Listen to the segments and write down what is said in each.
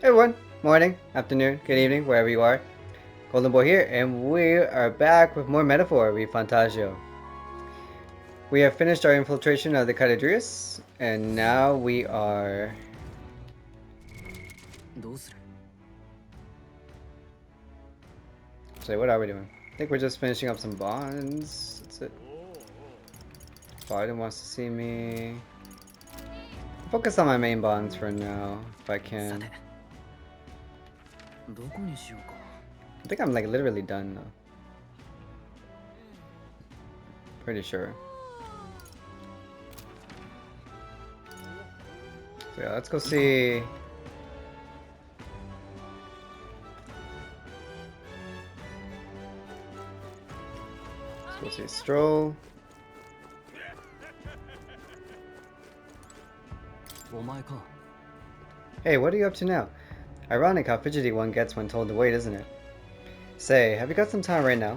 Hey everyone, morning, afternoon, good evening, wherever you are. Golden Boy here, and we are back with more Metaphor Refantazio. We have finished our infiltration of the Caladrius, and now we are... So what are we doing? I think we're just finishing up some bonds. That's it. Biden wants to see me. Focus on my main bonds for now, if I can. I think I'm like literally done though. Pretty sure. So yeah, let's go see... Let's go see Stroll. Hey, what are you up to now? Ironic how fidgety one gets when told to wait, isn't it? Say, have you got some time right now?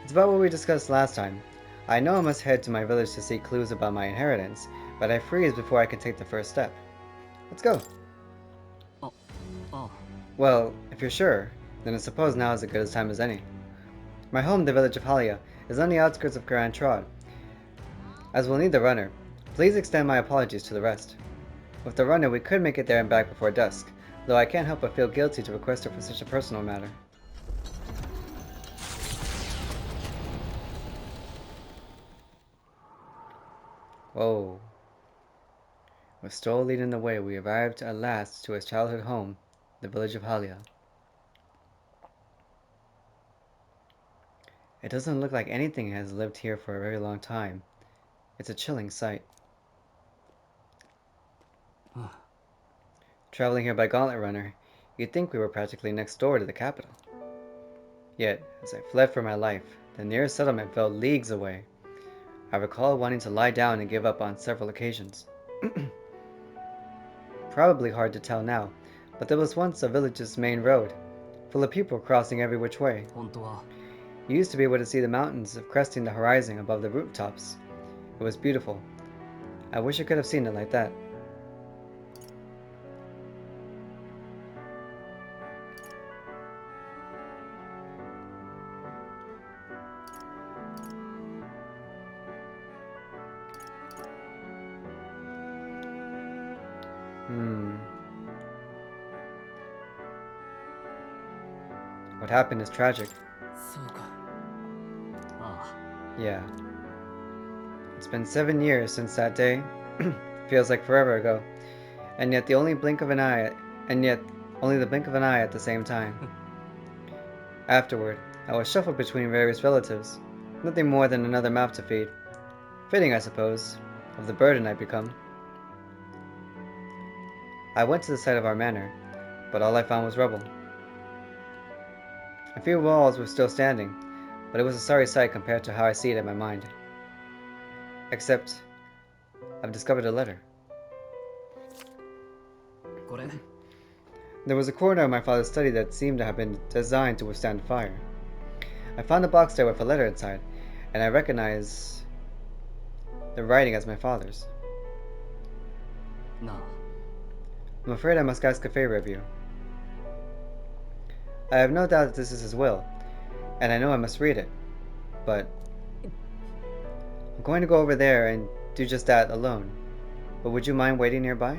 It's about what we discussed last time. I know I must head to my village to seek clues about my inheritance, but I freeze before I can take the first step. Let's go. Well, if you're sure, then I suppose now is as good a time as any. My home, the village of Halia, is on the outskirts of Grand Trod. As we'll need the runner, please extend my apologies to the rest. With the runner, we could make it there and back before dusk, though I can't help but feel guilty to request her for such a personal matter. Whoa. With Stoll leading the way, we arrived at last to his childhood home, the village of Halia. It doesn't look like anything has lived here for a very long time. It's a chilling sight. Traveling here by Gauntlet Runner, you'd think we were practically next door to the capital. Yet, as I fled for my life, the nearest settlement fell leagues away. I recall wanting to lie down and give up on several occasions. Probably hard to tell now, but there was once a village's main road, full of people crossing every which way. You used to be able to see the mountains cresting the horizon above the rooftops. It was beautiful. I wish I could have seen it like that. What happened is tragic. Yeah. It's been 7 years since that day. Feels like forever ago. And yet only the blink of an eye at the same time. Afterward, I was shuffled between various relatives. Nothing more than another mouth to feed. Fitting, I suppose, of the burden I'd become. I went to the site of our manor, but all I found was rubble. A few walls were still standing, but it was a sorry sight compared to how I see it in my mind. Except, I've discovered a letter. There was a corner of my father's study that seemed to have been designed to withstand fire. I found a box there with a letter inside, and I recognized the writing as my father's. I'm afraid I must ask a favor of you. I have no doubt that this is his will, and I know I must read it, but I'm going to go over there and do just that alone. But would you mind waiting nearby?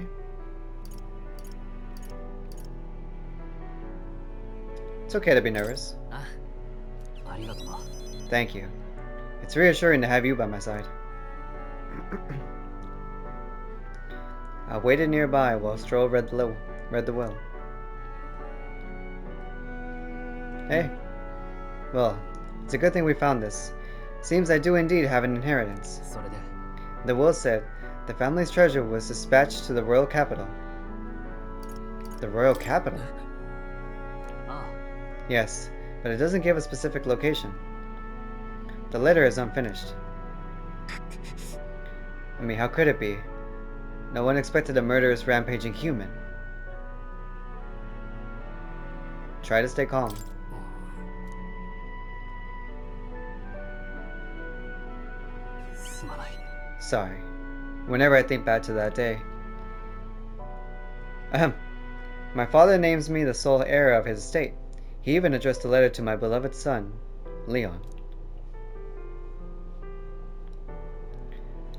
It's okay to be nervous. Thank you. It's reassuring to have you by my side. I waited nearby while Stroll read the will. Hey. Well, it's a good thing we found this. Seems I do indeed have an inheritance. The will said the family's treasure was dispatched to the royal capital. The royal capital? Yes, but it doesn't give a specific location. The letter is unfinished. I mean, how could it be? No one expected a murderous, rampaging human. Try to stay calm. Sorry. Whenever I think back to that day. My father names me the sole heir of his estate. He even addressed a letter to my beloved son, Leon.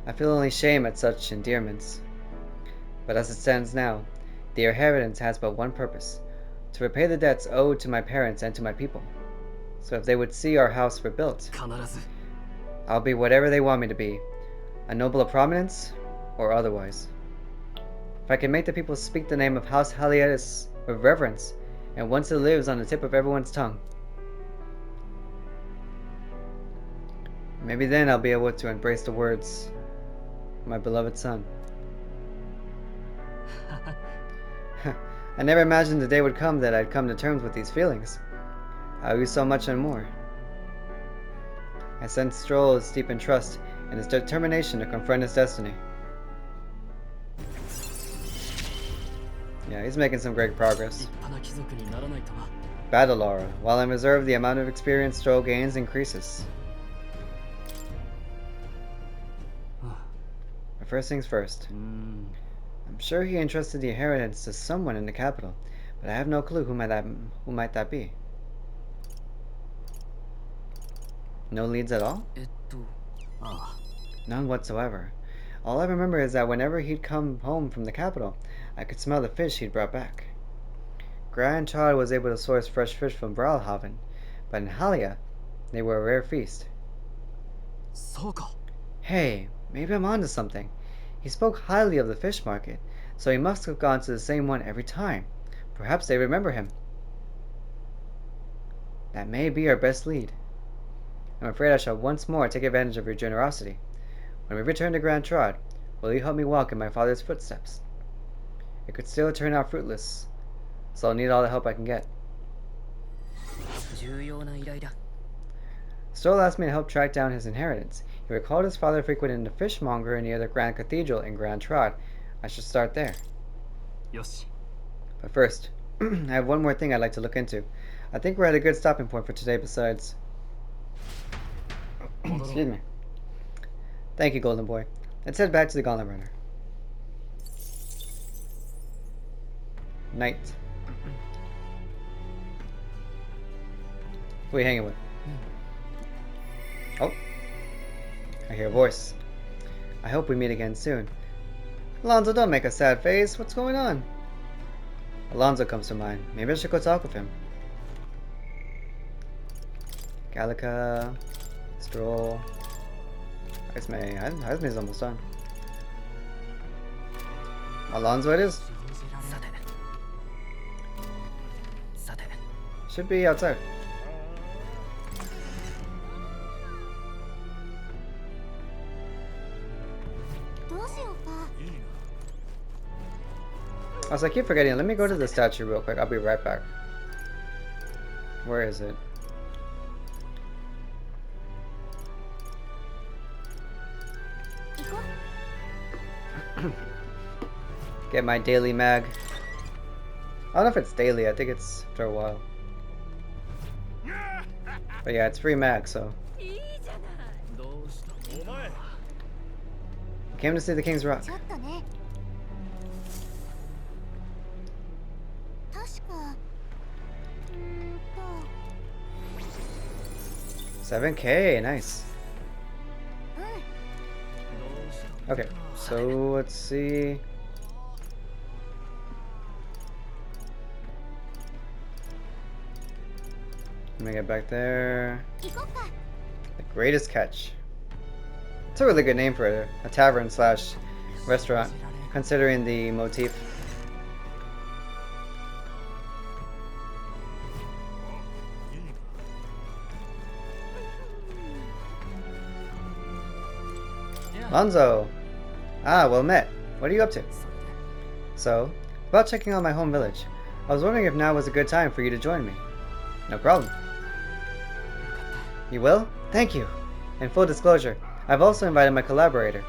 I feel only shame at such endearments. But as it stands now, the inheritance has but one purpose: to repay the debts owed to my parents and to my people. So if they would see our house rebuilt, I'll be whatever they want me to be, a noble of prominence or otherwise. If I can make the people speak the name of House Haliatis with reverence, and once it lives on the tip of everyone's tongue, maybe then I'll be able to embrace the words, my beloved son. I never imagined the day would come that I'd come to terms with these feelings. I owe you so much and more. I sense Stroll is deep in trust and his determination to confront his destiny. Yeah, he's making some great progress. Battle aura. While in reserve, the amount of experience Stroll gains increases. But first things first. I'm sure he entrusted the inheritance to someone in the capital, but I have no clue who might that be. No leads at all? None whatsoever. All I remember is that whenever he'd come home from the capital, I could smell the fish he'd brought back. Grand Chad was able to source fresh fish from Bralhaven, but in Halia, they were a rare feast. Hey, maybe I'm onto something. He spoke highly of the fish market, so he must have gone to the same one every time. Perhaps they remember him. That may be our best lead. I'm afraid I shall once more take advantage of your generosity. When we return to Grand Trod, will you help me walk in my father's footsteps? It could still turn out fruitless, so I'll need all the help I can get. Stoll asked me to help track down his inheritance. He recalled his father frequenting the fishmonger near the Grand Cathedral in Grand Trod. I should start there. But first, I have one more thing I'd like to look into. I think we're at a good stopping point for today besides... Excuse me. Thank you, Golden Boy. Let's head back to the Gauntlet Runner. Night. Who are you hanging with? Oh. I hear a voice. I hope we meet again soon. Alonzo, don't make a sad face. What's going on? Alonzo comes to mind. Maybe I should go talk with him. Gallica. Stroll. Heismei's almost done. Alonzo it is. Should be outside. Also, I keep forgetting. Let me go to the statue real quick. I'll be right back. Where is it? Get my daily mag. I don't know if it's daily. I think it's after a while. But yeah, it's free mag, so. Came to see the King's Rock. 7K, nice. Okay, so let's see. Let me get back there. The Greatest Catch. It's a really good name for a tavern slash restaurant, considering the motif. Alonzo! Ah, well met. What are you up to? So, about checking out my home village. I was wondering if now was a good time for you to join me. No problem. You will? Thank you. In full disclosure, I've also invited my collaborator.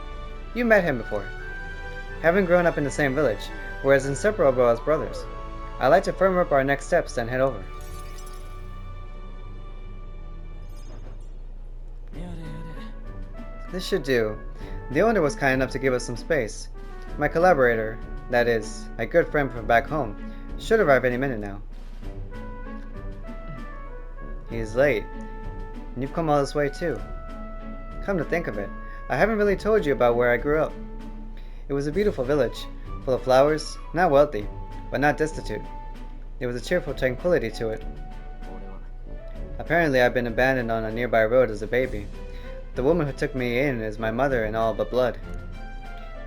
You met him before. Having grown up in the same village, we're as inseparable as brothers. I'd like to firm up our next steps, then head over. This should do. The owner was kind enough to give us some space. My collaborator, that is, my good friend from back home, Should arrive any minute now. He's late. And you've come all this way too. Come to think of it, I haven't really told you about where I grew up. It was a beautiful village, full of flowers, not wealthy, but not destitute. There was a cheerful tranquility to it. Apparently I've been abandoned on a nearby road as a baby. The woman who took me in is my mother in all but blood.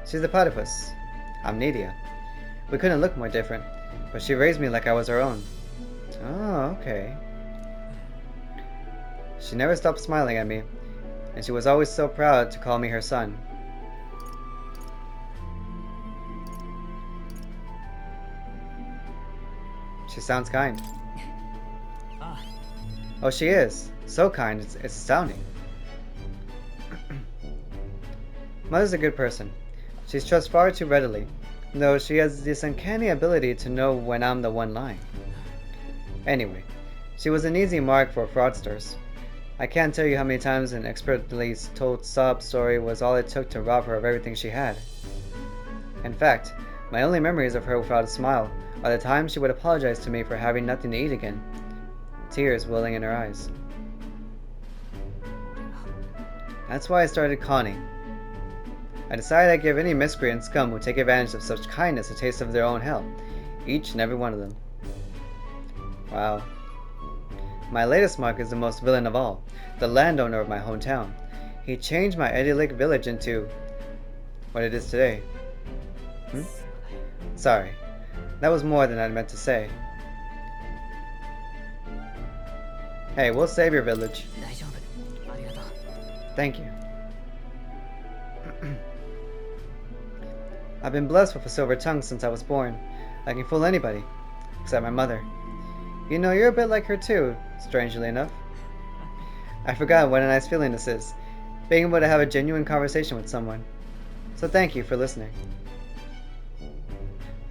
She's the platypus. I'm Nidia. We couldn't look more different, but she raised me like I was her own. Oh, okay. She never stopped smiling at me, and she was always so proud to call me her son. She sounds kind. Oh, she is. So kind, it's astounding. Mother's a good person. She's trust far too readily, though she has this uncanny ability to know when I'm the one lying. Anyway, she was an easy mark for fraudsters. I can't tell you how many times an expertly told sob story was all it took to rob her of everything she had. In fact, my only memories of her without a smile are the times she would apologize to me for having nothing to eat again, tears welling in her eyes. That's why I started conning. I decided I'd give any miscreant scum who take advantage of such kindness a taste of their own hell, each and every one of them. Wow. My latest mark is the most villain of all, the landowner of my hometown. He changed my idyllic village into what it is today. Sorry, that was more than I meant to say. Hey, we'll save your village. Thank you. I've been blessed with a silver tongue since I was born. I can fool anybody, except my mother. You know, you're a bit like her too, strangely enough. I forgot what a nice feeling this is, being able to have a genuine conversation with someone. So thank you for listening.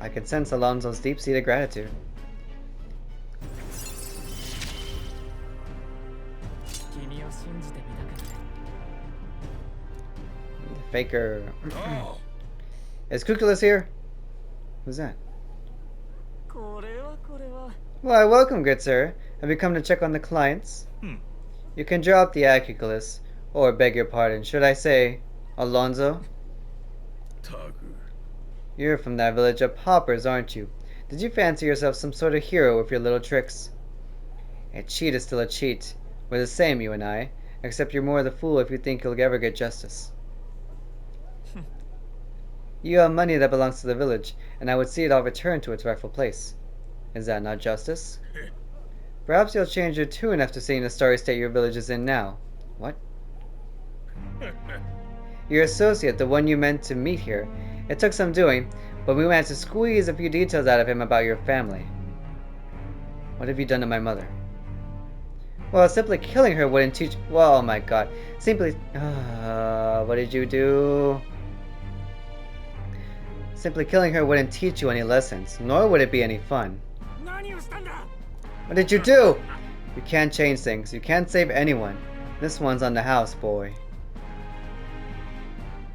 I could sense Alonzo's deep-seated gratitude. Faker. Is Kukulus here? Who's that? Why, welcome, good sir. Have you come to check on the clients? You can drop the Kukulus, or beg your pardon, should I say, Alonzo? You're from that village of paupers, aren't you? Did you fancy yourself some sort of hero with your little tricks? A cheat is still a cheat. We're the same, you and I, except you're more the fool if you think you'll ever get justice. You have money that belongs to the village, and I would see it all returned to its rightful place. Is that not justice? Perhaps you'll change your tune after seeing the sorry state your village is in now. What? Your associate, the one you meant to meet here, it took some doing, but we managed to squeeze a few details out of him about your family. What have you done to my mother? Well, simply killing her wouldn't teach... Well, oh my god. Simply... what did you do? Simply killing her wouldn't teach you any lessons, nor would it be any fun. What did you do? You can't change things. You can't save anyone. This one's on the house, boy.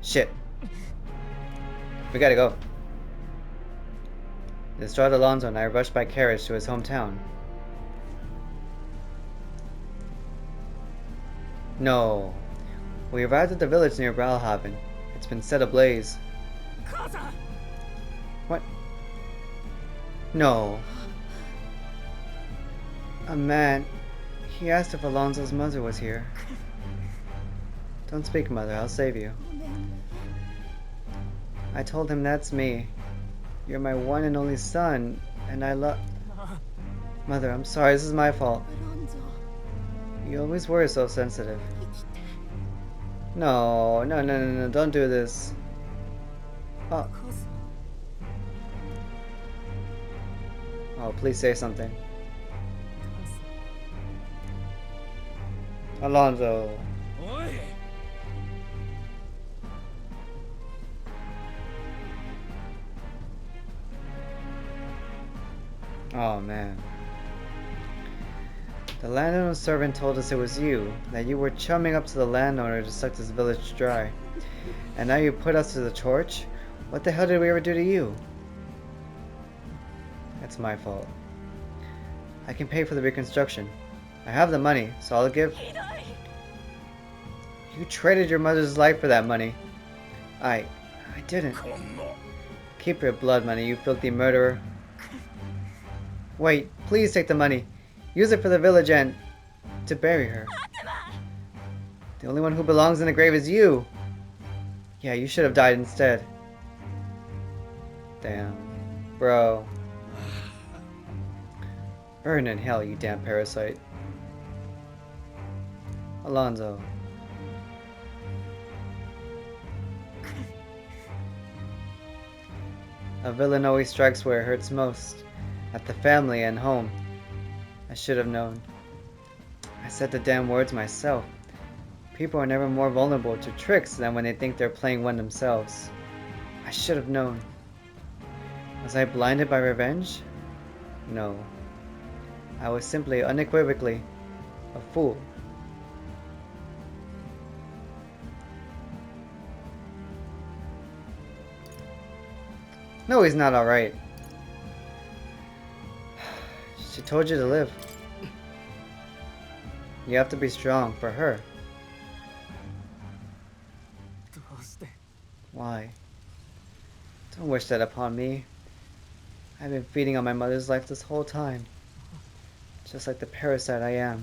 Shit. We gotta go. The distraught Alonzo and I rushed by carriage to his hometown. No. We arrived at the village near Bralhaven. It's been set ablaze. What? No. A man. He asked if Alonzo's mother was here. Don't speak, mother. I'll save you. I told him that's me. You're my one and only son, and I love... Mother, I'm sorry. This is my fault. You always were so sensitive. No, no, don't do this. Oh. Oh, please say something. Alonzo. Oh man. The landowner's servant told us it was you, that you were chumming up to the landowner to suck this village dry. And now you put us to the torch? What the hell did we ever do to you? It's my fault. I can pay for the reconstruction. I have the money, so I'll give... You traded your mother's life for that money. I didn't. Keep your blood money, you filthy murderer. Wait, please take the money. Use it for the village and... to bury her. The only one who belongs in the grave is you. Yeah, you should have died instead. Damn. Bro. Burn in hell, you damn parasite. Alonzo. A villain always strikes where it hurts most. At the family and home. I should have known. I said the damn words myself. People are never more vulnerable to tricks than when they think they're playing one themselves. I should have known. Was I blinded by revenge? No. I was simply, unequivocally, a fool. No, he's not alright. She told you to live. You have to be strong for her. Why? Don't wish that upon me. I've been feeding on my mother's life this whole time. Just like the parasite I am.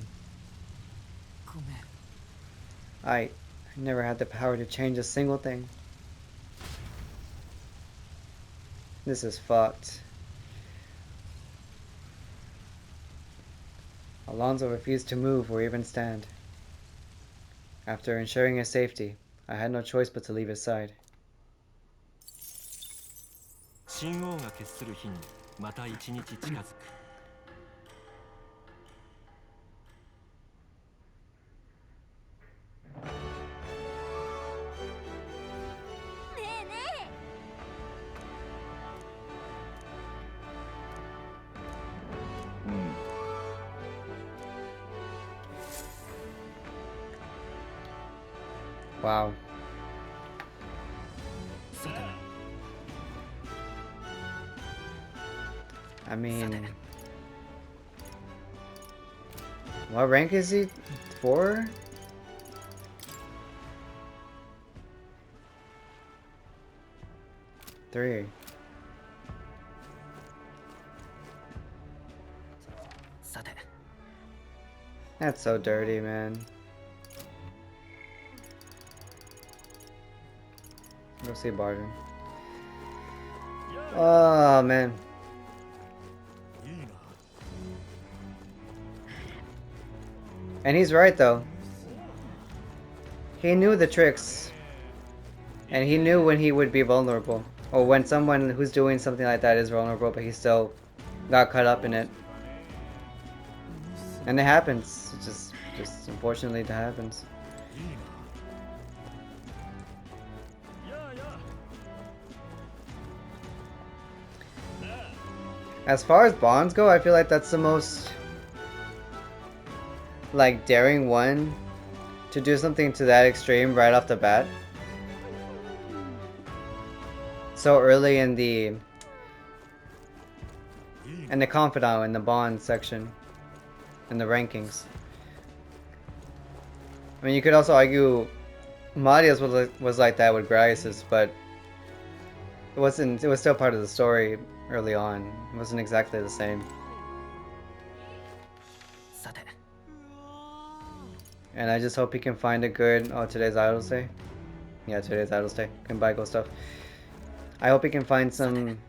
I never had the power to change a single thing. This is fucked. Alonzo refused to move or even stand. After ensuring his safety, I had no choice but to leave his side. 神王が決する日にまた一日近づく。ねえねえ。Wow. I mean, what rank is he? 4? Three. That's so dirty, man. Go see Barton. Oh, man. And he's right, though. He knew the tricks. And he knew when he would be vulnerable. Or when someone who's doing something like that is vulnerable, but he still got caught up in it. And it happens. It just unfortunately it happens. As far as bonds go, I feel like that's the most like daring one to do something to that extreme right off the bat. So early in the confidant in the bond section in the rankings. I mean, you could also argue Maria's was like that with Graius's, but it wasn't. It was still part of the story early on. It wasn't exactly the same. And I just hope he can find a good... Oh, today's Idol's Day? Yeah, today's Idol's Day. Can buy gold stuff. I hope he can find some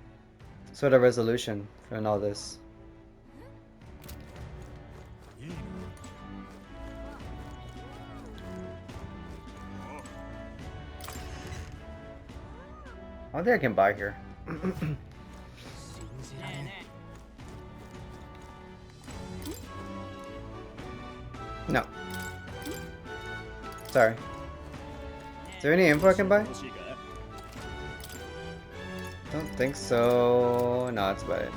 sort of resolution in all this. I don't think I can buy here. No. Sorry. Is there any info I can buy? Don't think so. No, that's about it.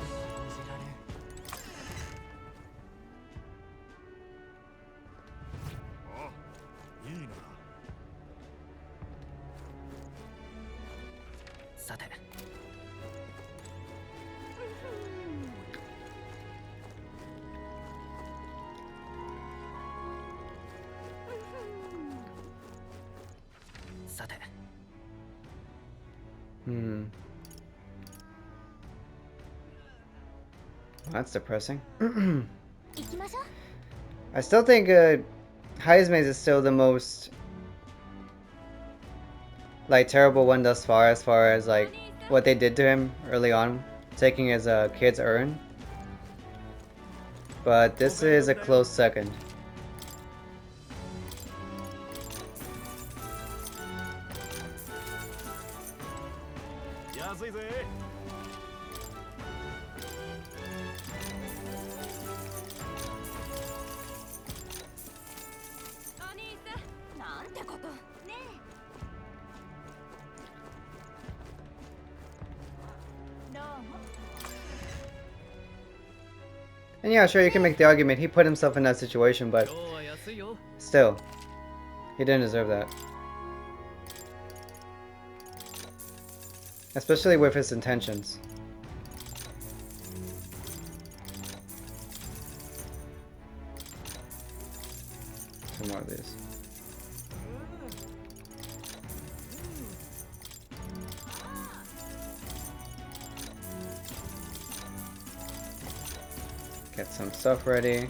さて Hmm. That's depressing. 行きましょう。 I still think Heismaze is still the most like terrible one thus far, as like what they did to him early on, taking his kid's urn. But this is a close second. 安いぜ。お兄さん、なんてこと。ねえ。どうも。 And yeah, sure, you can make the argument he put himself in that situation, but 今日は安いよ still, he didn't deserve that. Especially with his intentions. Two more of these. Get some stuff ready.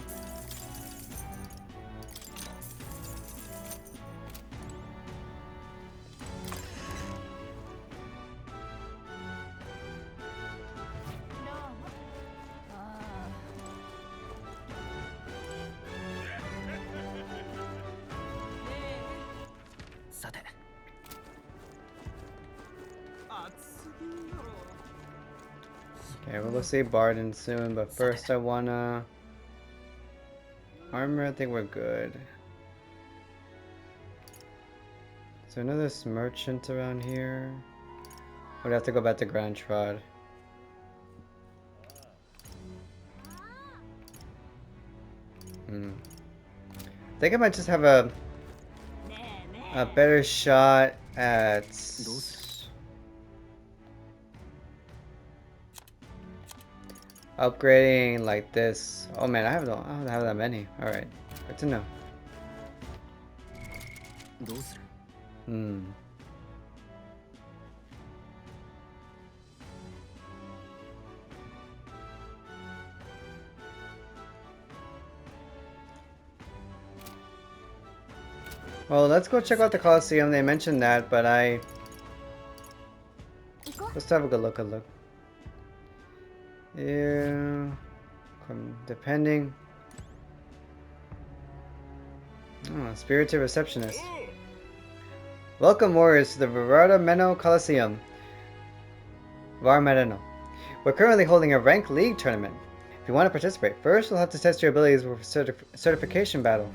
Okay, we'll go see Barden soon, but first I wanna... Armor, I think we're good. Is there another merchant around here? We'd have to go back to Grand Trod. I think I might just have a better shot at upgrading like this. Oh man, I don't have that many. All right, good to know. どうする Well, let's go check out the Colosseum. They mentioned that, but let's have a good look. Yeah, depending. Oh, spirited receptionist. Welcome, warriors, to the Varmeno Coliseum. Varmeno. We're currently holding a rank league tournament. If you want to participate, first you'll have to test your abilities with a certification battle.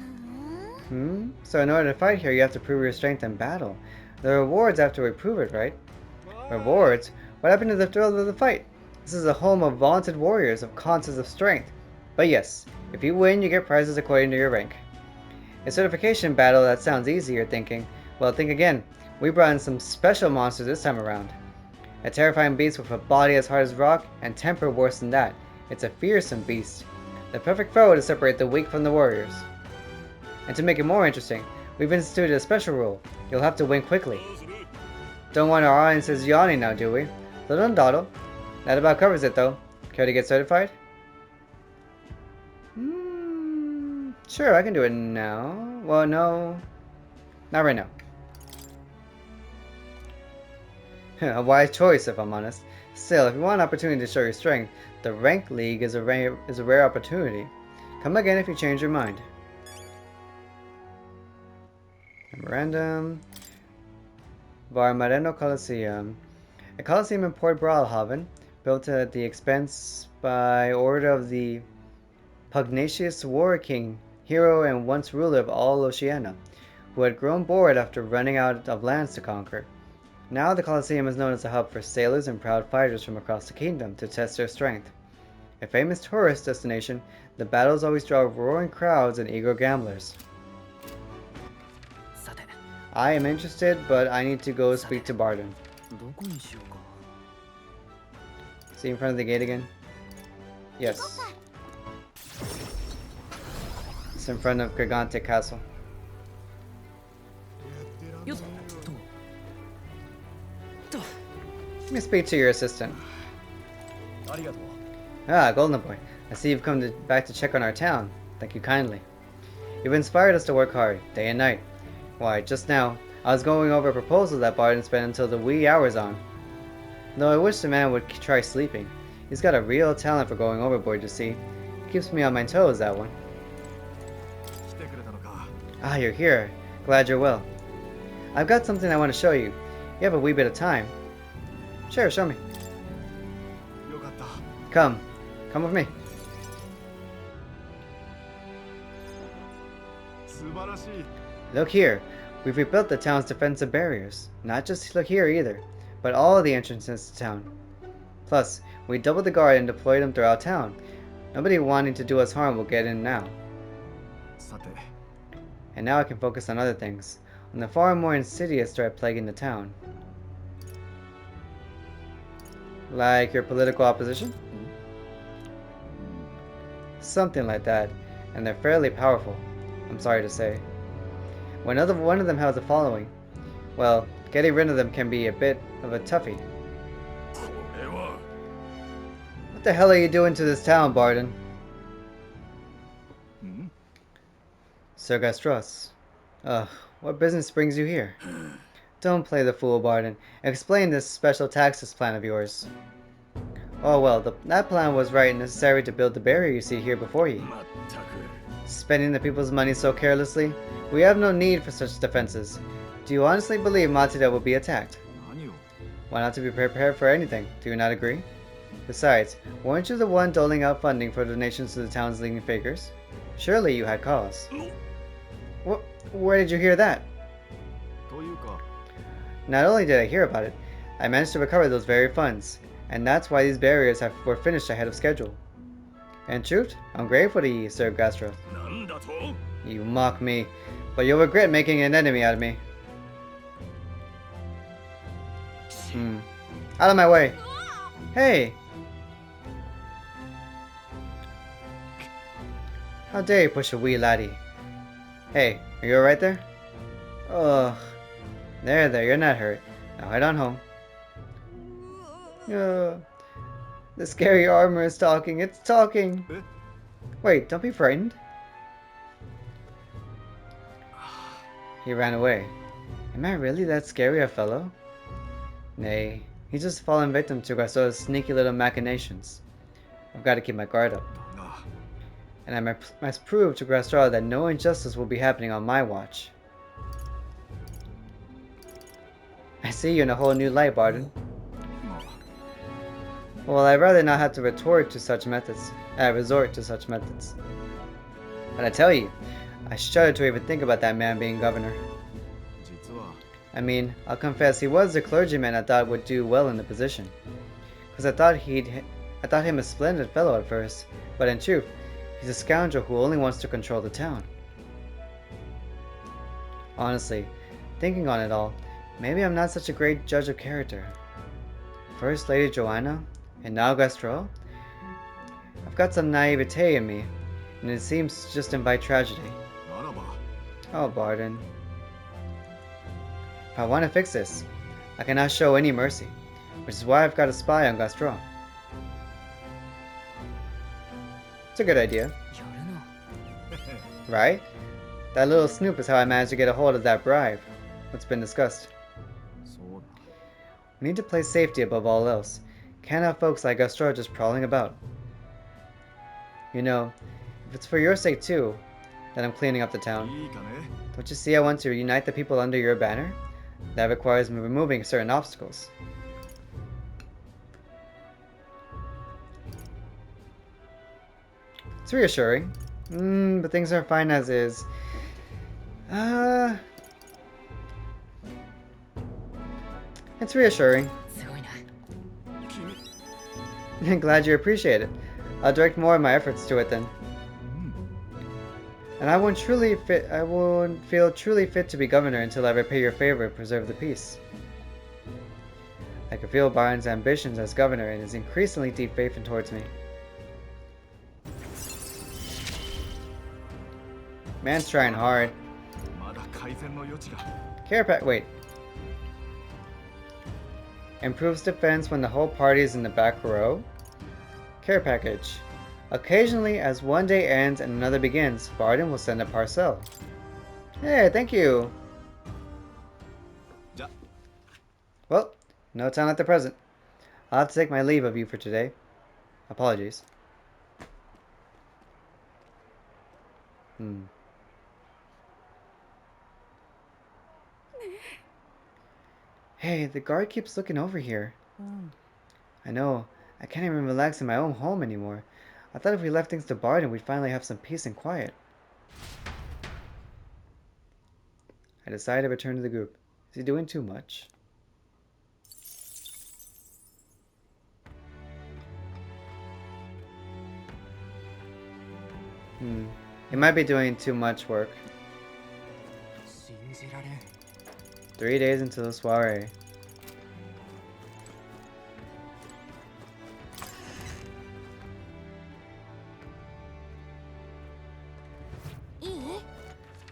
So in order to fight here, you have to prove your strength in battle. The rewards after we prove it, right? Rewards? What happened to the thrill of the fight? This is a home of vaunted warriors of contests of strength. But yes, if you win, you get prizes according to your rank. A certification battle, that sounds easy, you're thinking. Well, think again. We brought in some special monsters this time around. A terrifying beast with a body as hard as rock, and temper worse than that. It's a fearsome beast. The perfect foe to separate the weak from the warriors. And to make it more interesting, we've instituted a special rule. You'll have to win quickly. Don't want our audiences yawning now, do we? Little and dawdle. That about covers it, though. Care to get certified? Sure, I can do it now. Well, no. Not right now. A wise choice, if I'm honest. Still, if you want an opportunity to show your strength, the Rank League is a rare opportunity. Come again if you change your mind. Memorandum. Varmareno Coliseum. A coliseum in Port Bralhaven, built at the expense by order of the pugnacious war king, hero and once ruler of all Oceania, who had grown bored after running out of lands to conquer. Now the Colosseum is known as a hub for sailors and proud fighters from across the kingdom to test their strength. A famous tourist destination, the battles always draw roaring crowds and eager gamblers. I am interested, but I need to go speak to Barden. どこにしようか See in front of the gate again? Yes. It's in front of Gigante Castle. よっと me speak to your assistant. ありがとう。 Ah, Golden Boy. I see you've come back to check on our town. Thank you kindly. You've inspired us to work hard, day and night. Why, just now, I was going over a proposal that Barton spent until the wee hours on. Though I wish the man would try sleeping. He's got a real talent for going overboard, you see. Keeps me on my toes, that one. 来てくれたのか。 Ah, you're here. Glad you're well. I've got something I want to show you. You have a wee bit of time. Sure, show me. よかった。 Come. Come with me. 素晴らしい。 Look here. We've rebuilt the town's defensive barriers. Not just look here either, but all of the entrances to town. Plus, we doubled the guard and deployed them throughout town. Nobody wanting to do us harm will get in now. さて、 And now I can focus on other things. On the far more insidious threat plaguing the town. Like your political opposition? Something like that. And they're fairly powerful, I'm sorry to say. One of them has a following. Well, getting rid of them can be a bit of a toughie. これは。 What the hell are you doing to this town, Barton? ん Sir Gastros. Ugh, what business brings you here? Don't play the fool, Barton. Explain this special taxes plan of yours. Oh well, that plan was right and necessary to build the barrier you see here before you. まったく。 Spending the people's money so carelessly? We have no need for such defenses. Do you honestly believe Matida will be attacked? 何を。 Why not to be prepared for anything? Do you not agree? Besides, weren't you the one doling out funding for donations to the town's leading figures? Surely you had cause. Where did you hear that? というか、 Not only did I hear about it, I managed to recover those very funds, and that's why these barriers were finished ahead of schedule. In truth, I'm grateful to you, Sir Gastro. なんだと。 You mock me, but you'll regret making an enemy out of me. Out of my way! Hey! How dare you push a wee laddie? Hey, are you alright there? Ugh. There, you're not hurt. Now head on home. The scary armor is talking. It's talking. Eh? Wait, don't be frightened. He ran away. Am I really that scary a fellow? Nay, he's just fallen victim to Garceau's sneaky little machinations. I've got to keep my guard up. だが、 And I must prove to Garceau that no injustice will be happening on my watch. I see you in a whole new light, Barton. まあ、 Well, I'd rather not have to resort to such methods. But I tell you, I shudder to even think about that man being governor. 実は、 I mean, I'll confess he was the clergyman I thought would do well in the position. Because I thought him a splendid fellow at first, but in truth, he's a scoundrel who only wants to control the town. Honestly, thinking on it all, maybe I'm not such a great judge of character. First Lady Joanna, and now Gastro? I've got some naivete in me, and it seems to just invite tragedy. ならば、 Oh, Barton. If I want to fix this, I cannot show any mercy, which is why I've got a spy on Gastro. It's a good idea, やるな。 right? That little snoop is how I managed to get a hold of that bribe. What's been discussed. そうだ。 We need to place safety above all else. Can't have folks like Gastro just prowling about. You know, if it's for your sake too, that I'm cleaning up the town. いいかね。 Don't you see I want to unite the people under your banner? That requires me removing certain obstacles. It's reassuring. But things are fine as is. It's reassuring. すごいな。 君、 Glad you appreciate it. I'll direct more of my efforts to it then. うん。 And I won't feel truly fit to be governor until I repay your favor and preserve the peace. I can feel Byron's ambitions as governor and his increasingly deep faith towards me. Man's trying hard. まだ改善の余地が。 Care pack, wait. Improves defense when the whole party is in the back row. Care package. Occasionally, as one day ends and another begins, Barden will send a parcel. Hey, thank you! Ja. Well, no time like the present. I'll have to take my leave of you for today. Apologies. Hey, the guard keeps looking over here. I know. I can't even relax in my own home anymore. I thought if we left things to Barden, we'd finally have some peace and quiet. I decided to return to the group. Is he doing too much? He might be doing too much work. 信じられん。 3 days until the soiree.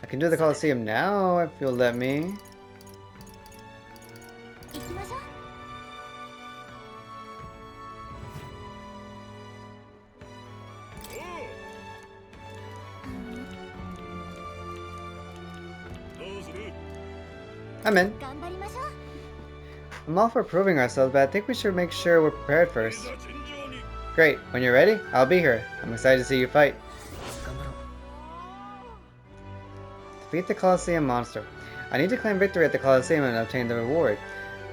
I can do the Coliseum now if you'll let me. I'm in. I'm all for proving ourselves, but I think we should make sure we're prepared first. Great. When you're ready, I'll be here. I'm excited to see you fight. 頑張ろう。 Defeat the Colosseum monster. I need to claim victory at the Colosseum and obtain the reward.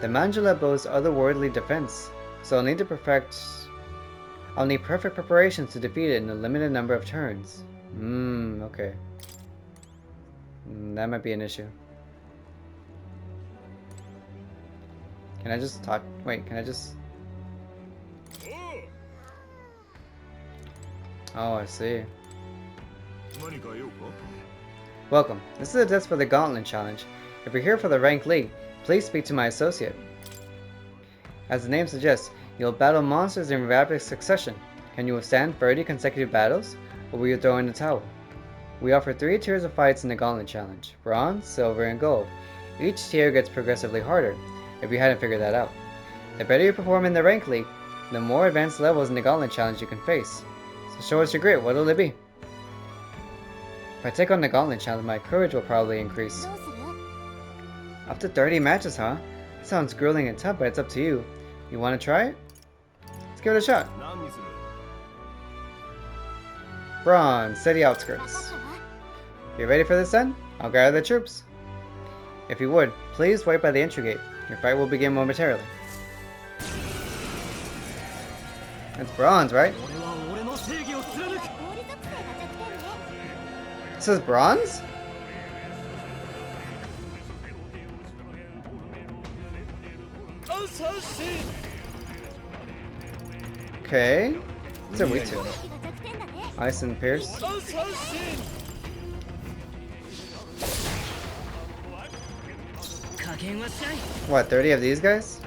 The Mandula boasts otherworldly defense, so I'll need perfect preparations to defeat it in a limited number of turns. Okay. That might be an issue. Can I just talk? Wait, can I just... Oh, I see. Welcome. This is a test for the Gauntlet Challenge. If you're here for the Rank League, please speak to my associate. As the name suggests, you'll battle monsters in rapid succession. Can you withstand 30 consecutive battles, or will you throw in the towel? We offer 3 tiers of fights in the Gauntlet Challenge: Bronze, Silver, and Gold. Each tier gets progressively harder, if you hadn't figured that out. The better you perform in the Rank League, the more advanced levels in the Gauntlet Challenge you can face. So show us your grit, what'll it be? If I take on the Gauntlet Challenge, my courage will probably increase. Up to 30 matches, huh? That sounds grueling and tough, but it's up to you. You want to try it? Let's give it a shot. Bronze, city outskirts. You ready for this then? I'll gather the troops. If you would, please wait by the entry gate. Your fight will begin momentarily. It's bronze, right? This is bronze? Okay. What's it weak to? Ice and Pierce. What, 30 of these guys?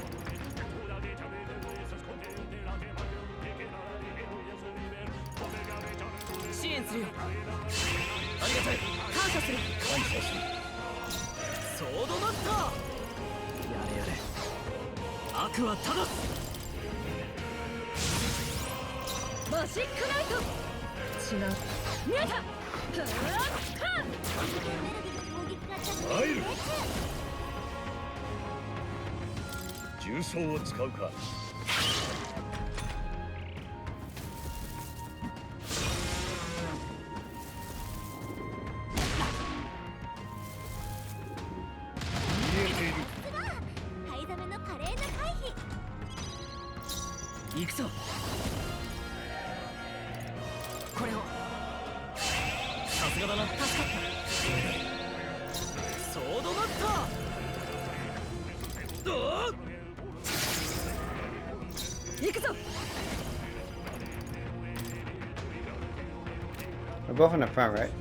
We're both in the front, right?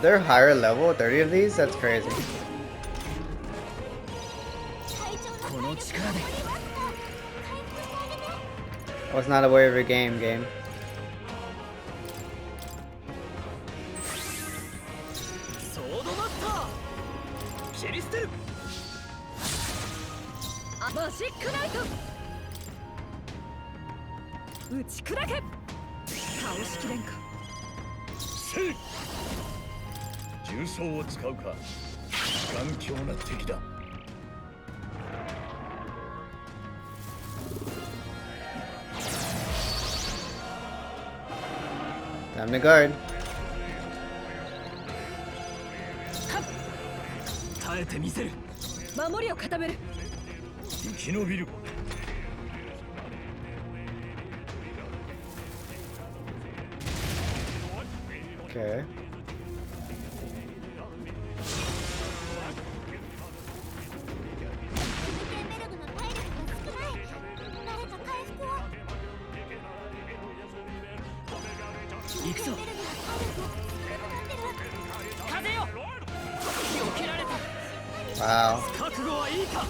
They're higher level, 30 of these? That's crazy. Was not aware of your game. ソードマスター切り捨てるマジックナイト打ち砕け倒しきれんかせい重装を使うか頑強な敵だ Time to guard. 耐えてみせる守りを固める生き延びる Okay. Wow. 覚悟はいいか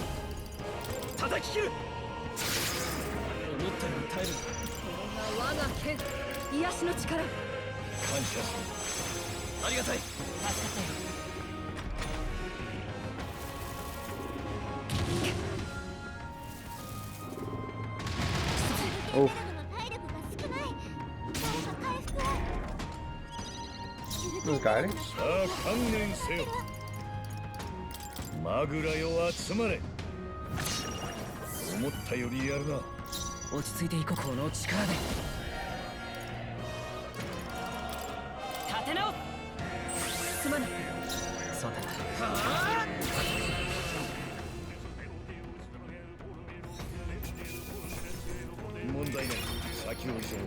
叩き切る思ったより耐える我が剣癒しの力感謝するありがたい Oof. Who's guarding? さあ観念せよマグラよ集まれ思ったよりやるな落ち着いていこうこの力で立て直すまないそうだ問題ない先を急ごう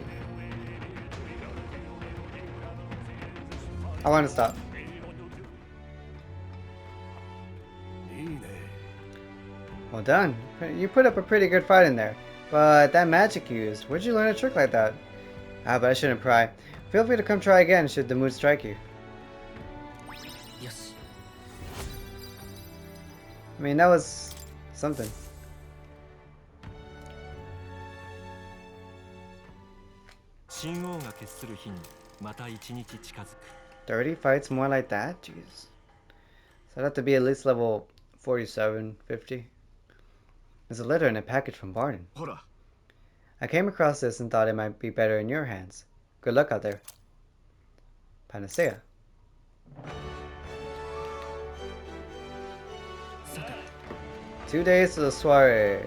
I want to stop. いいね Well done. You put up a pretty good fight in there. But that magic you used, where'd you learn a trick like that? Ah, but I shouldn't pry. Feel free to come try again should the mood strike you. よし I mean, that was something. "30 fights more like that? Jeez. So I'd have to be at least level 47, 50. There's a letter in a package from Barton. ほら I came across this and thought it might be better in your hands. Good luck out there. Panacea. 2 days to the soiree.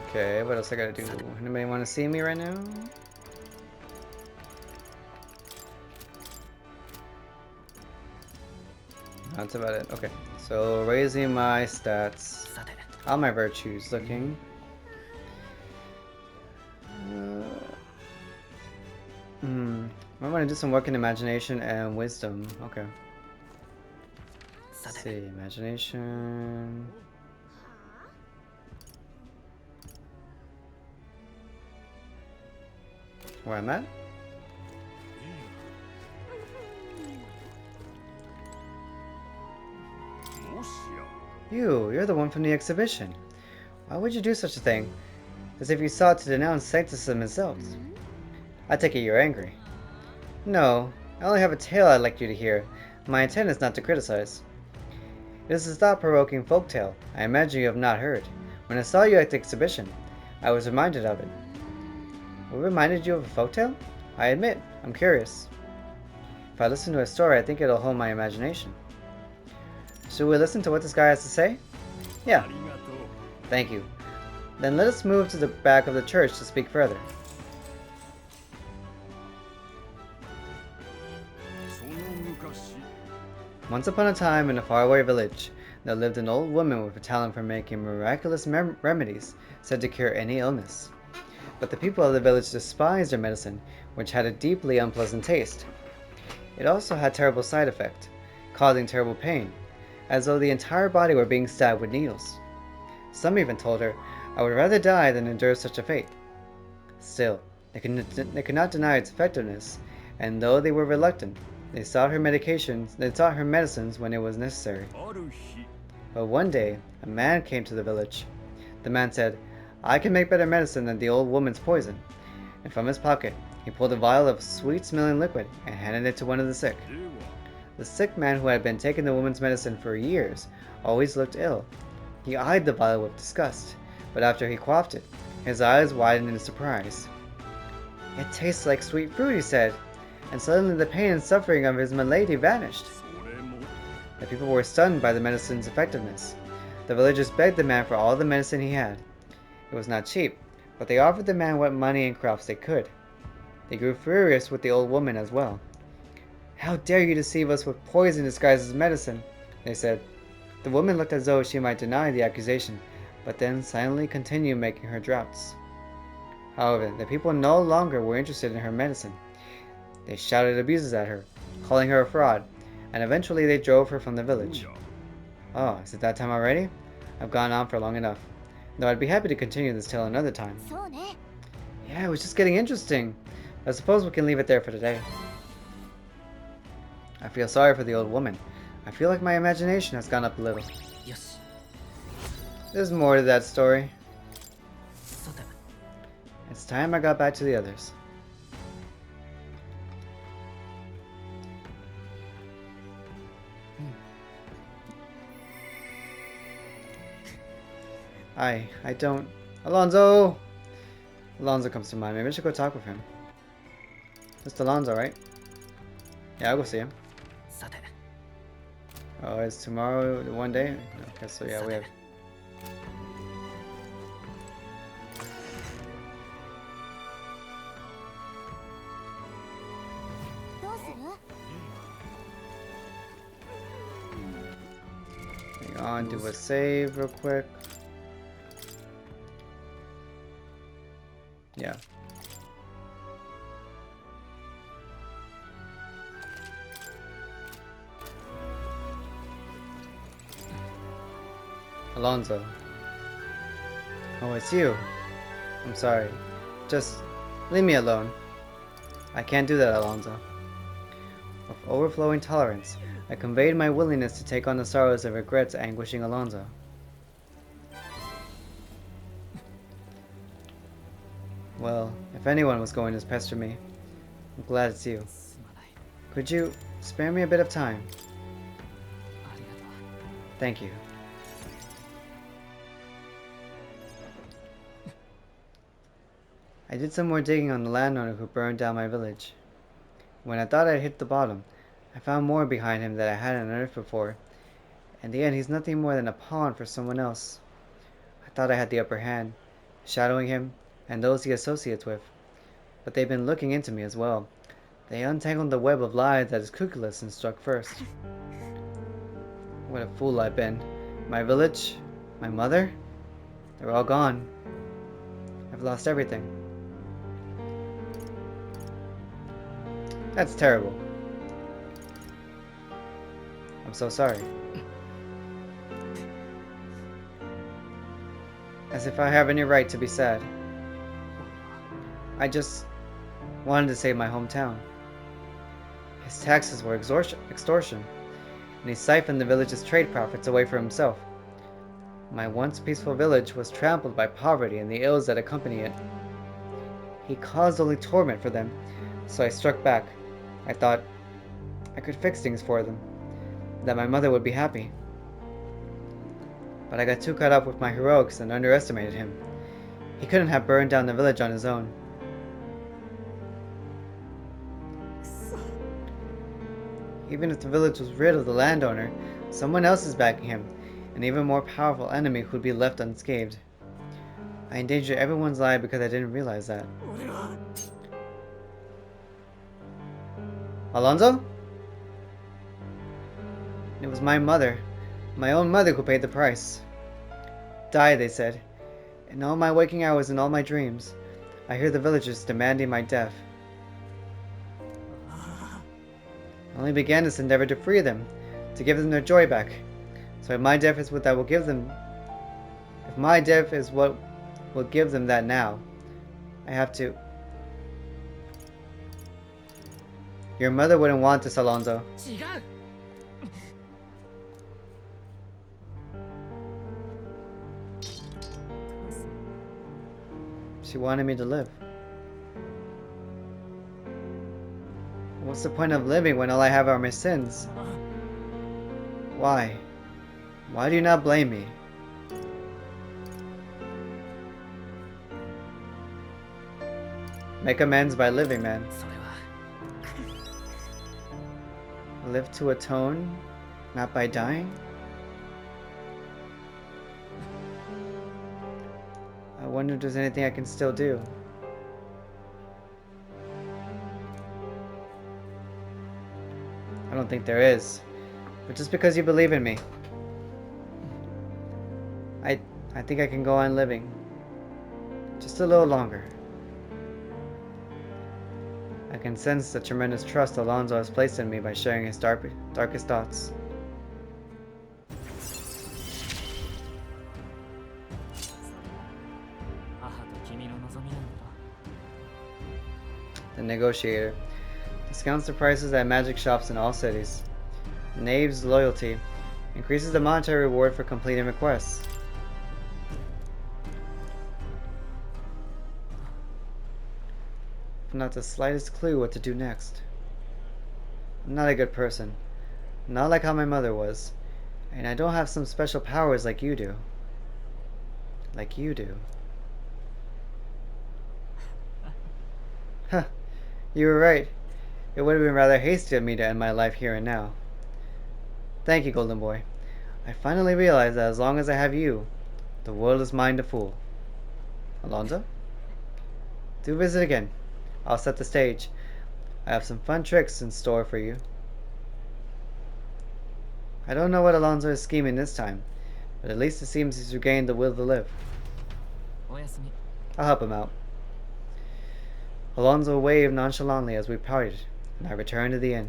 Okay, what else I gotta do? Anybody want to see me right now? That's about it. Okay, so raising my stats. さて All my virtues looking. I want to do some work in imagination and wisdom. Okay. さ Let's て see, imagination. Where I'm at? You're the one from the exhibition. Why would you do such a thing? As if you sought to denounce sanctism itself. I take it you're angry. No, I only have a tale I'd like you to hear. My intent is not to criticize. It is a thought-provoking folktale I imagine you have not heard. When I saw you at the exhibition, I was reminded of it. What reminded you of a folktale? I admit, I'm curious. If I listen to a story, I think it'll hold my imagination. Should we listen to what this guy has to say? Yeah. Thank you. Then let us move to the back of the church to speak further. Once upon a time in a faraway village, there lived an old woman with a talent for making miraculous remedies said to cure any illness. But the people of the village despised her medicine, which had a deeply unpleasant taste. It also had terrible side effects, causing terrible pain, as though the entire body were being stabbed with needles. Some even told her, "I would rather die than endure such a fate." Still, they could not deny its effectiveness, and though they were reluctant, they sought her medicines when it was necessary. But one day, a man came to the village. The man said, "I can make better medicine than the old woman's poison." And from his pocket, he pulled a vial of sweet-smelling liquid and handed it to one of the sick. The sick man, who had been taking the woman's medicine for years, always looked ill. He eyed the vial with disgust, but after he quaffed it, his eyes widened in surprise. "It tastes like sweet fruit," he said, and suddenly the pain and suffering of his milady vanished. The people were stunned by the medicine's effectiveness. The villagers begged the man for all the medicine he had. It was not cheap, but they offered the man what money and crops they could. They grew furious with the old woman as well. "How dare you deceive us with poison disguised as medicine?" they said. The woman looked as though she might deny the accusation, but then silently continued making her draughts. However, the people no longer were interested in her medicine. They shouted abuses at her, calling her a fraud, and eventually they drove her from the village. Oh, is it that time already? I've gone on for long enough. Though I'd be happy to continue this tale another time. Yeah, it was just getting interesting. I suppose we can leave it there for today. I feel sorry for the old woman. I feel like my imagination has gone up a little. Yes. There's more to that story. It's time I got back to the others. I don't... Alonzo! Alonzo comes to mind. Maybe I should go talk with him. It's Alonzo, right? Yeah, I'll go see him. Oh, is tomorrow the one day? Okay, so yeah, we have... Hang on, do a save real quick. Yeah. Alonzo. Oh, it's you. I'm sorry. Just leave me alone. I can't do that, Alonzo. With overflowing tolerance, I conveyed my willingness to take on the sorrows and regrets anguishing Alonzo. Well, if anyone was going to pester me, I'm glad it's you. Could you spare me a bit of time? Thank you. I did some more digging on the landowner who burned down my village. When I thought I'd hit the bottom, I found more behind him that I hadn't unearthed before. In the end, he's nothing more than a pawn for someone else. I thought I had the upper hand, shadowing him and those he associates with. But they've been looking into me as well. They untangled the web of lies that is cookless and struck first. What a fool I've been. My village, my mother, they're all gone. I've lost everything. That's terrible. I'm so sorry. As if I have any right to be sad. I just wanted to save my hometown. His taxes were extortion, and he siphoned the village's trade profits away for himself. My once peaceful village was trampled by poverty and the ills that accompany it. He caused only torment for them, so I struck back. I thought I could fix things for them, that my mother would be happy. But I got too caught up with my heroics and underestimated him. He couldn't have burned down the village on his own. Even if the village was rid of the landowner, someone else is backing him, an even more powerful enemy who'd be left unscathed. I endangered everyone's life because I didn't realize that. Alonzo? It was my mother, my own mother, who paid the price. Die, they said. In all my waking hours and all my dreams, I hear the villagers demanding my death. I only began this endeavor to free them, to give them their joy back. So if my death is what that will give them, if my death is what will give them that now, I have to. Your mother wouldn't want this, Alonzo. She wanted me to live. What's the point of living when all I have are my sins? Why? Why do you not blame me? Make amends by living, man. それは Live to atone, not by dying? I wonder if there's anything I can still do. I don't think there is. But just because you believe in me, I think I can go on living. Just a little longer. I can sense the tremendous trust Alonzo has placed in me by sharing his darkest thoughts. The negotiator discounts the prices at magic shops in all cities. Knave's loyalty increases the monetary reward for completing requests. Not the slightest clue what to do next. I'm not a good person. Not like how my mother was. And I don't have some special powers like you do. Like you do. Huh. You were right. It would have been rather hasty of me to end my life here and now. Thank you, Golden Boy. I finally realized that as long as I have you, the world is mine to fool. Alonzo? Do visit again. I'll set the stage. I have some fun tricks in store for you. I don't know what Alonzo is scheming this time, but at least it seems he's regained the will to live. I'll help him out. Alonzo waved nonchalantly as we parted, and I returned to the inn.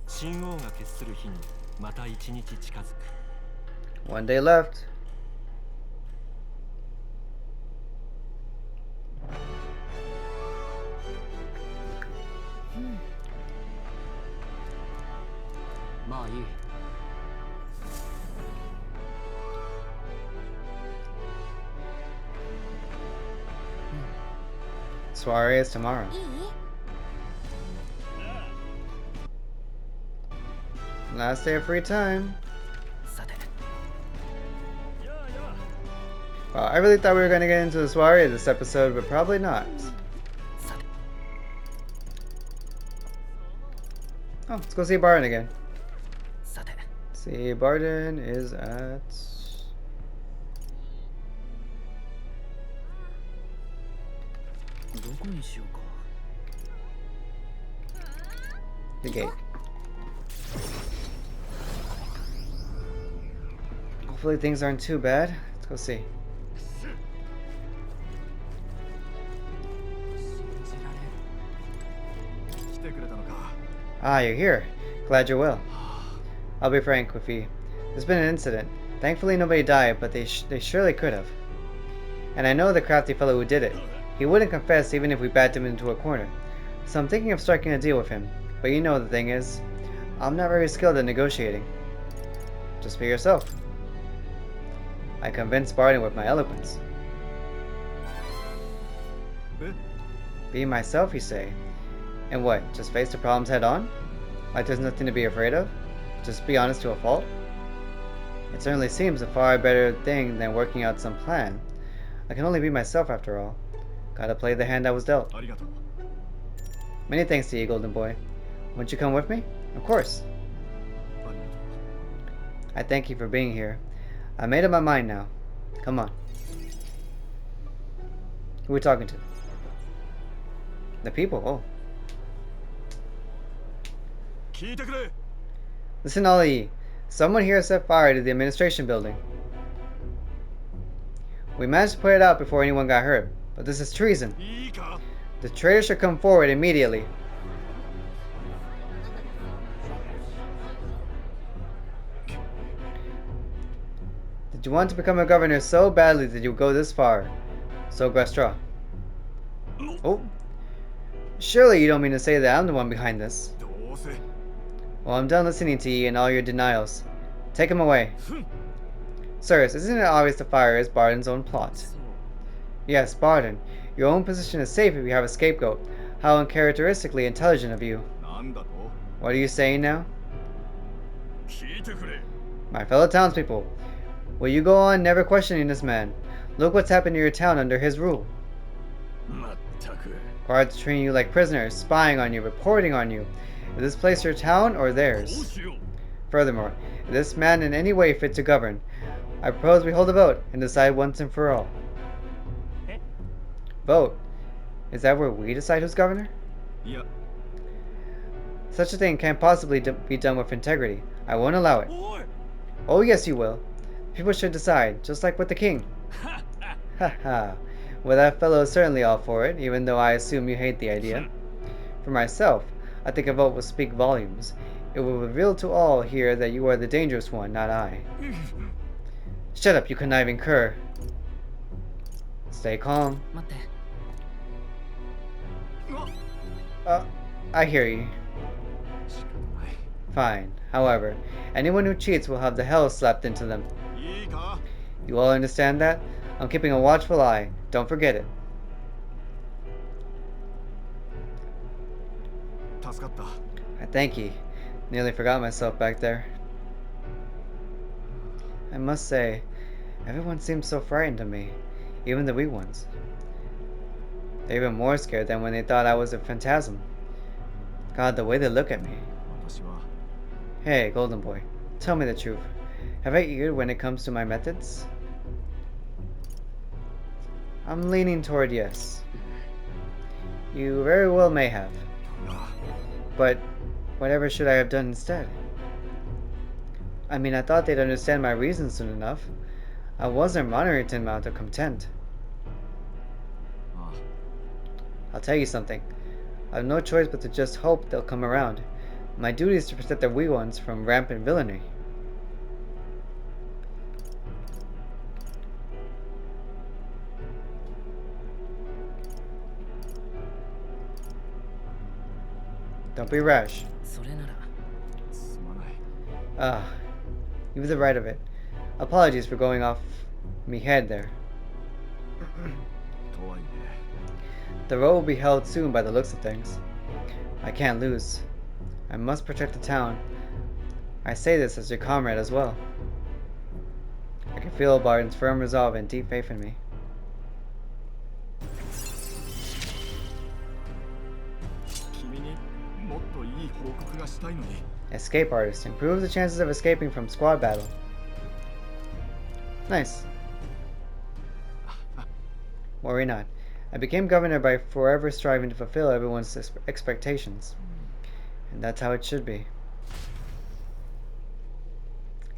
神王が決する日にまた一日近づく One day left. Soiree is tomorrow. いい Last day of free time. さて Wow, I really thought we were going to get into the soiree this episode, but probably not. さて Oh, let's go see Barden again. さて See, Barden is at... the gate. Hopefully things aren't too bad. Let's go see. Ah, you're here. Glad you're well. I'll be frank with you. There's been an incident. Thankfully nobody died, but they surely could have. And I know the crafty fellow who did it. He wouldn't confess even if we backed him into a corner. So I'm thinking of striking a deal with him. But you know the thing is, I'm not very skilled at negotiating. Just be yourself. I convinced Barden with my eloquence. Be myself, you say? And what, just face the problems head on? Like there's nothing to be afraid of? Just be honest to a fault? It certainly seems a far better thing than working out some plan. I can only be myself after all. Gotta play the hand I was dealt. ありがとう Many thanks to you, Golden Boy. Won't you come with me? Of course. ありがとう I thank you for being here. I made up my mind now. Come on. Who are we talking to? The people, oh. 聞いてくれ Listen, all of ye. Someone here set fire to the administration building. We managed to put it out before anyone got hurt, but this is treason. いいか The traitor should come forward immediately. Did you want to become a governor so badly that you would go this far? So Grastra. Oh. Surely you don't mean to say that I'm the one behind this. どうせ Well, I'm done listening to you and all your denials. Take him away. Sirs, isn't it obvious the fire is Barden's own plot? Yes, pardon. Your own position is safe if you have a scapegoat. How uncharacteristically intelligent of you. なんだと What are you saying now? 聞いてくれ My fellow townspeople, will you go on never questioning this man? Look what's happened to your town under his rule. まったく Guards treating you like prisoners, spying on you, reporting on you. Is this place your town or どう theirs? しよう Furthermore, is this man in any way fit to govern? I propose we hold a vote and decide once and for all. Eh? Vote? Is that where we decide who's governor? いや Such a thing can't possibly be done with integrity. I won't allow it. おい Oh yes you will. People should decide, just like with the king. Haha. Well, that fellow is certainly all for it, even though I assume you hate the idea. For myself, I think a vote will speak volumes. It will reveal to all here that you are the dangerous one, not I. Shut up, you conniving cur. Stay calm. 待って I hear you. 仕方ない Fine. However, anyone who cheats will have the hell slapped into them. いいか You all understand that? I'm keeping a watchful eye. Don't forget it. 助かった I thank ye. Nearly forgot myself back there. I must say, everyone seems so frightened of me, even the wee ones. They're even more scared than when they thought I was a phantasm. God, the way they look at me. 私は Hey, Golden Boy, tell me the truth. Have I erred when it comes to my methods? I'm leaning toward yes. You very well may have. な But whatever should I have done instead? I mean, I thought they'd understand my reasons soon enough. I wasn't monitoring them out of content. あ I'll tell you something. I have no choice but to just hope they'll come around. My duty is to protect the wee ones from rampant villainy. Don't be rash. それならすまない Ah, you have the right of it. Apologies for going off me head there. とはいえ The vote will be held soon by the looks of things. I can't lose. I must protect the town. I say this as your comrade as well. I can feel Barton's firm resolve and deep faith in me. 君にもっといい報告がしたいのに Escape artist. Improves the chances of escaping from squad battle. Nice. Worry not. I became governor by forever striving to fulfill everyone's expectations. And that's how it should be.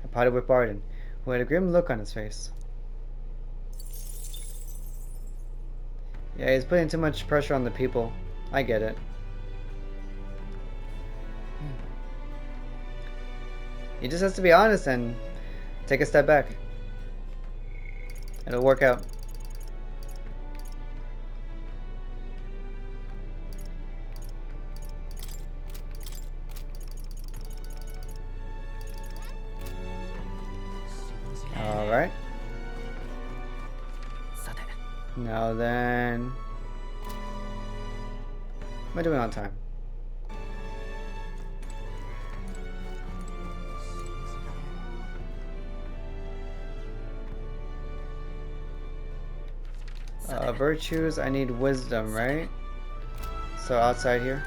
I parted with Barton, who had a grim look on his face. Yeah, he's putting too much pressure on the people. I get it. He just has to be honest and take a step back. It'll work out. Alright. さて Now then... Am I doing on time? Virtues, I need wisdom, right? So outside here.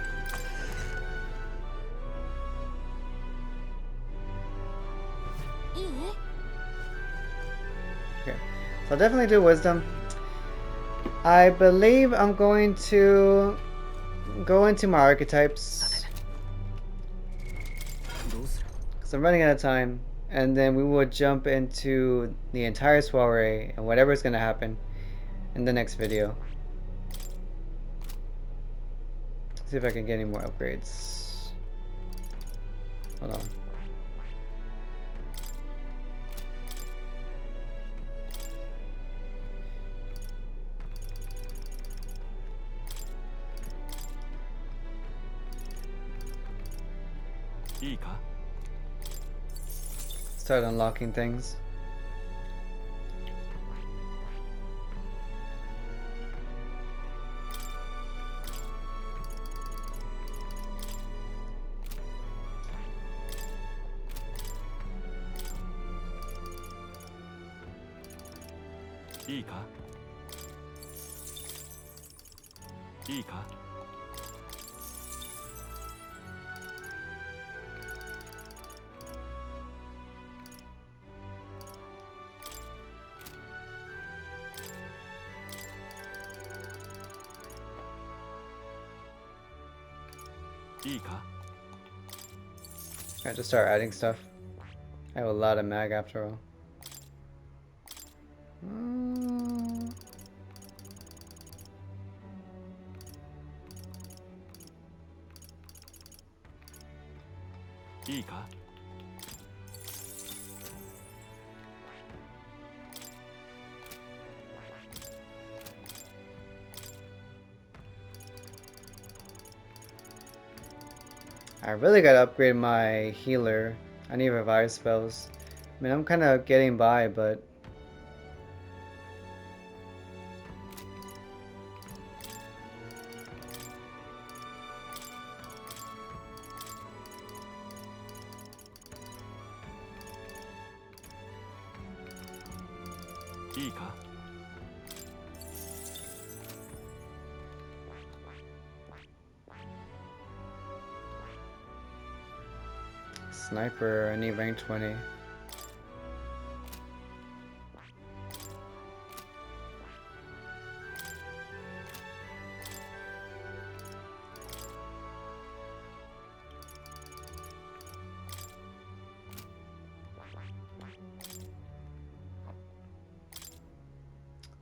Okay, so I'll definitely do wisdom. I believe I'm going to go into my archetypes どうする because I'm running out of time, and then we will jump into the entire soiree and whatever is going to happen in the next video. See if I can get any more upgrades. Hold on. Start unlocking things. いいかいいかいいか I just start adding stuff. I have a lot of mag after all. Mm. いいか I really gotta upgrade my healer. I need revive spells. I mean, I'm kind of getting by, but いいか sniper, I need rank 20.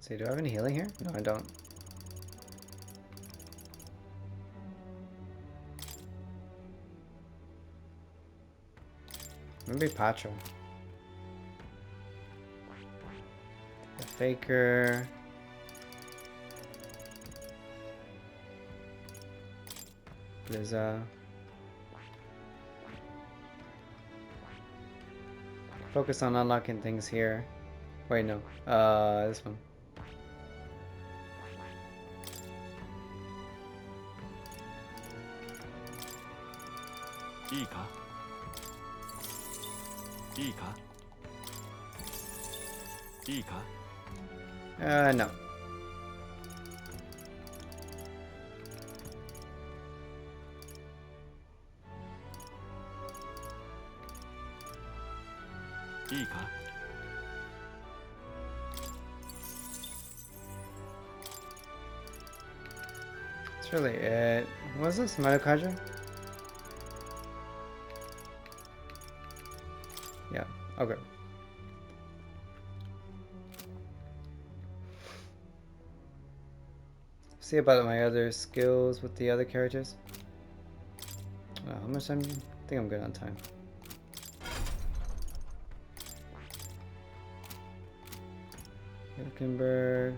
See, do I have any healing here? No, I don't. Maybe Patra. The Faker. Blizza. Focus on unlocking things here. Wait, no. This one. いいかいいかいいか No. いいか That's really it. What is this? Mitochondria? Yeah. Okay. See about my other skills with the other characters. How much time? I think I'm good on time. Hülkenberg.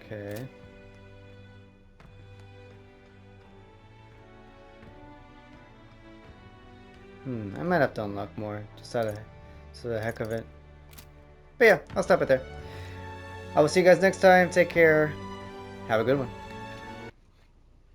Okay. I might have to unlock more, just out of so the heck of it. But yeah, I'll stop it there. I will see you guys next time. Take care. Have a good one.